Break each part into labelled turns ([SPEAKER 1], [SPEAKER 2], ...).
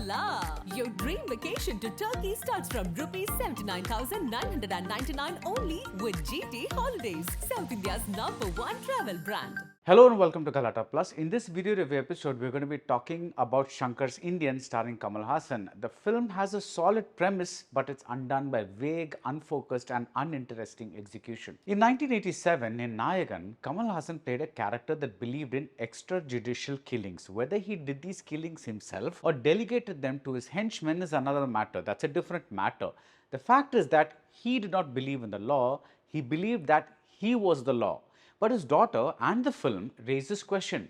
[SPEAKER 1] voila! Your dream vacation to Turkey starts from rupees 79,999 only with GT Holidays, South India's #1 travel brand.
[SPEAKER 2] Hello and welcome to Galatta Plus. In this video review episode, we're going to be talking about Shankar's Indian starring Kamal Haasan. The film has a solid premise, but it's undone by vague, unfocused and uninteresting execution. In 1987, in Nayagan, Kamal Haasan played a character that believed in extrajudicial killings. Whether he did these killings himself or delegated them to his henchmen is another matter. That's a different matter. The fact is that he did not believe in the law. He believed that he was the law. But his daughter and the film raise this question: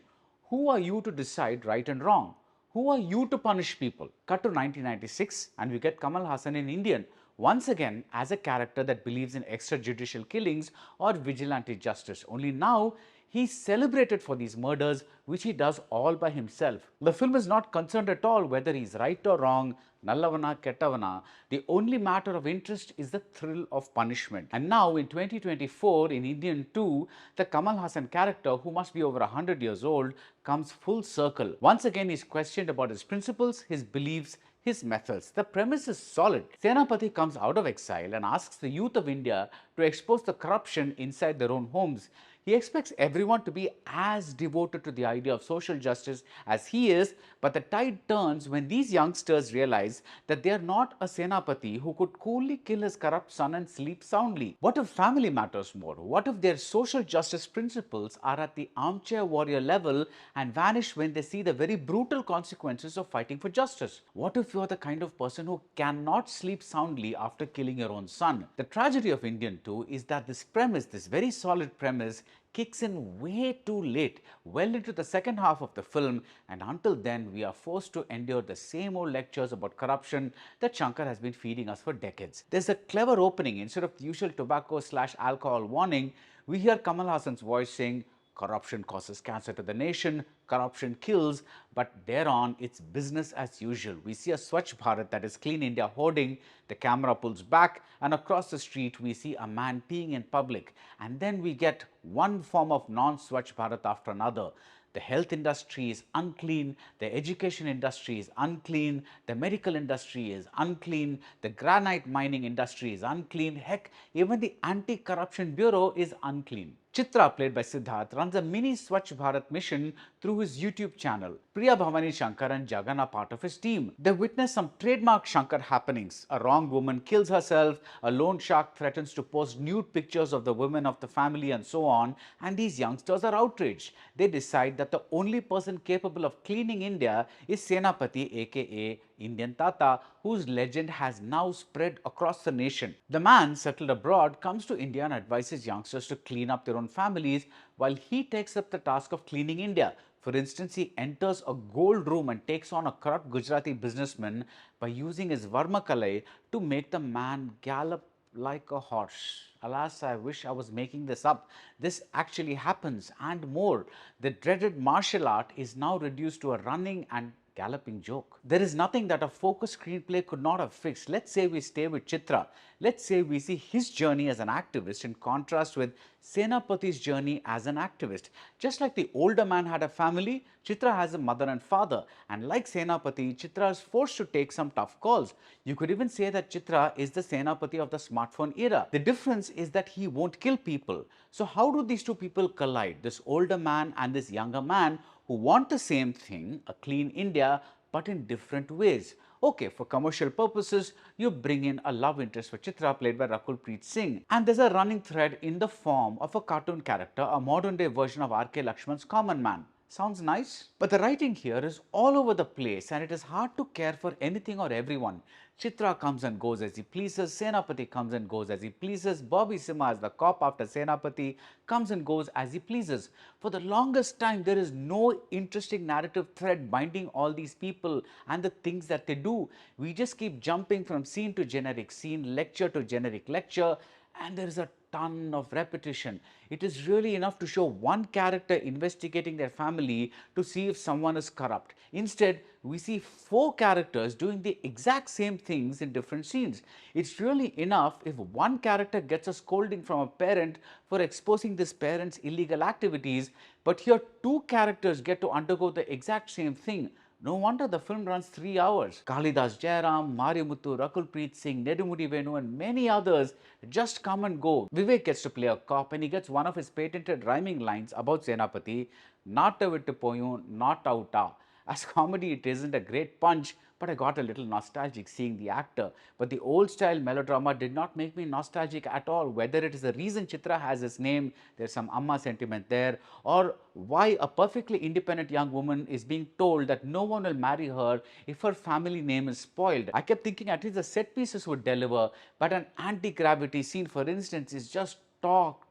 [SPEAKER 2] who are you to decide right and wrong? Who are you to punish people? Cut to 1996 and we get Kamal Haasan in Indian, once again as a character that believes in extrajudicial killings or vigilante justice. Only now he's celebrated for these murders, which he does all by himself. The film is not concerned at all whether he's right or wrong, Nallavana, Kettavana. The only matter of interest is the thrill of punishment. And now in 2024, in Indian 2, the Kamal Haasan character, who must be over 100 years old, comes full circle. Once again, he's questioned about his principles, his beliefs, his methods. The premise is solid. Senapati comes out of exile and asks the youth of India to expose the corruption inside their own homes. He expects everyone to be as devoted to the idea of social justice as he is, but the tide turns when these youngsters realize that they are not a Senapati who could coolly kill his corrupt son and sleep soundly. What if family matters more? What if their social justice principles are at the armchair warrior level and vanish when they see the very brutal consequences of fighting for justice? What if you are the kind of person who cannot sleep soundly after killing your own son? The tragedy of Indian 2 is that this premise, this very solid premise, kicks in way too late, well into the second half of the film, and until then we are forced to endure the same old lectures about corruption that Shankar has been feeding us for decades. There's a clever opening. Instead of the usual tobacco/alcohol warning, we hear Kamal Haasan's voice saying, "Corruption causes cancer to the nation, corruption kills," but thereon it's business as usual. We see a Swachh Bharat, that is Clean India hoarding, the camera pulls back and across the street we see a man peeing in public, and then we get one form of non-Swachh Bharat after another. The health industry is unclean, the education industry is unclean, the medical industry is unclean, the granite mining industry is unclean, heck, even the Anti-Corruption Bureau is unclean. Chitra, played by Siddharth, runs a mini Swachh Bharat mission through his YouTube channel. Priya Bhavani Shankar and Jagan are part of his team. They witness some trademark Shankar happenings. A wrong woman kills herself, a loan shark threatens to post nude pictures of the women of the family and so on, and these youngsters are outraged. They decide that the only person capable of cleaning India is Senapati, aka Indian Tata, whose legend has now spread across the nation. The man, settled abroad, comes to India and advises youngsters to clean up their own families while he takes up the task of cleaning India. For instance, he enters a gold room and takes on a corrupt Gujarati businessman by using his Varmakalai to make the man gallop like a horse. Alas, I wish I was making this up. This actually happens and more. The dreaded martial art is now reduced to a running and galloping joke. There is nothing that a focused screenplay could not have fixed. Let's say we stay with Chitra. Let's say we see his journey as an activist in contrast with Senapati's journey as an activist. Just like the older man had a family, Chitra has a mother and father. And like Senapati, Chitra is forced to take some tough calls. You could even say that Chitra is the Senapati of the smartphone era. The difference is that he won't kill people. So how do these two people collide? This older man and this younger man who want the same thing, a clean India, but in different ways. Okay, for commercial purposes, you bring in a love interest for Chitra, played by Rakul Preet Singh. And there's a running thread in the form of a cartoon character, a modern day version of R.K. Lakshman's Common Man. Sounds nice? But the writing here is all over the place and it is hard to care for anything or everyone. Chitra comes and goes as he pleases, Senapati comes and goes as he pleases, Bobby Sima as the cop after Senapati comes and goes as he pleases. For the longest time, there is no interesting narrative thread binding all these people and the things that they do. We just keep jumping from scene to generic scene, lecture to generic lecture, and there is a ton of repetition. It is really enough to show one character investigating their family to see if someone is corrupt. Instead, we see 4 characters doing the exact same things in different scenes. It's really enough if one character gets a scolding from a parent for exposing this parent's illegal activities, but here 2 characters get to undergo the exact same thing. No wonder the film runs 3 hours. Kalidas Jairam, Mariamuthu, Rakulpreet Singh, Nedumudi Venu and many others just come and go. Vivek gets to play a cop and he gets one of his patented rhyming lines about Senapati, Natta vittu poyum, not outa. As comedy, it isn't a great punch, but I got a little nostalgic seeing the actor. But the old style melodrama did not make me nostalgic at all. Whether it is the reason Chitra has his name, there's some Amma sentiment there, or why a perfectly independent young woman is being told that no one will marry her if her family name is spoiled. I kept thinking at least the set pieces would deliver, but an anti-gravity scene, for instance, is just talk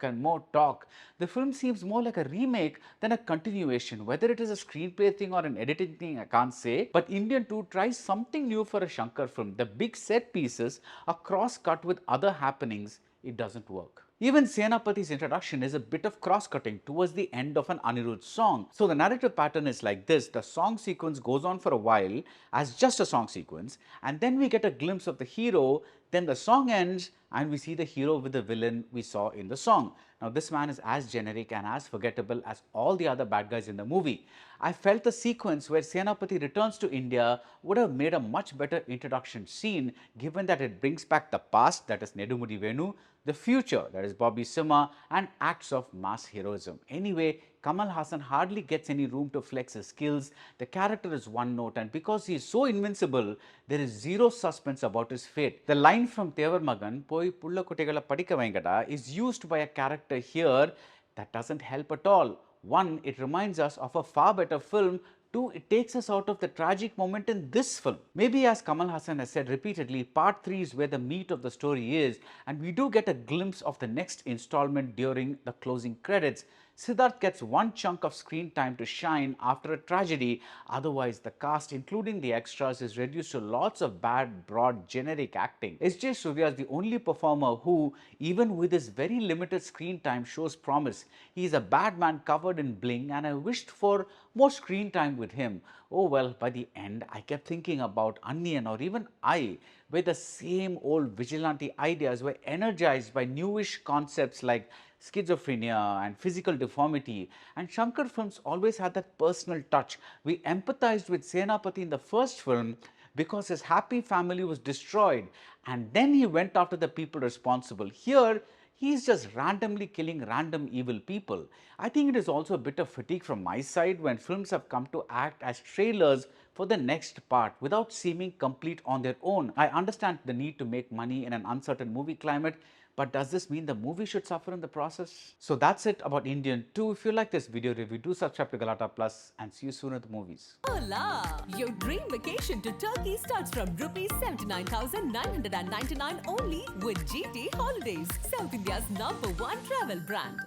[SPEAKER 2] and more talk. The film seems more like a remake than a continuation. Whether it is a screenplay thing or an editing thing, I can't say. But Indian 2 tries something new for a Shankar film. The big set pieces are cross-cut with other happenings. It doesn't work. Even Senapati's introduction is a bit of cross-cutting towards the end of an Anirudh song. So the narrative pattern is like this. The song sequence goes on for a while as just a song sequence, and then we get a glimpse of the hero, then the song ends and we see the hero with the villain we saw in the song. Now this man is as generic and as forgettable as all the other bad guys in the movie. I felt the sequence where Senapati returns to India would have made a much better introduction scene, given that it brings back the past, that is Nedumudi Venu, the future, that is Bobby Sima, and acts of mass heroism. Anyway, Kamal Haasan hardly gets any room to flex his skills. The character is one note, and because he is so invincible, there is zero suspense about his fate. The line from Tevar Magan, Poi Pulla Kutigala Padika Vengada, is used by a character here that doesn't help at all. One, it reminds us of a far better film. Two, it takes us out of the tragic moment in this film. Maybe as Kamal Haasan has said repeatedly, part 3 is where the meat of the story is, and we do get a glimpse of the next installment during the closing credits. Siddharth gets one chunk of screen time to shine after a tragedy. Otherwise, the cast, including the extras, is reduced to lots of bad, broad, generic acting. S.J. Surya is the only performer who, even with his very limited screen time, shows promise. He is a bad man covered in bling, and I wished for more screen time with him. Oh well, by the end, I kept thinking about Anniyan or even I, where the same old vigilante ideas were energized by newish concepts like schizophrenia and physical deformity. And Shankar films always had that personal touch. We empathized with Senapati in the first film because his happy family was destroyed, and then he went after the people responsible. Here, he's just randomly killing random evil people. I think it is also a bit of fatigue from my side when films have come to act as trailers for the next part without seeming complete on their own. I understand the need to make money in an uncertain movie climate, but does this mean the movie should suffer in the process? So that's it about Indian 2. If you like this video review, do subscribe to Galatta Plus and see you soon at the movies.
[SPEAKER 1] Hola! Your dream vacation to Turkey starts from rupees 79,999 only with GT Holidays, South India's #1 travel brand.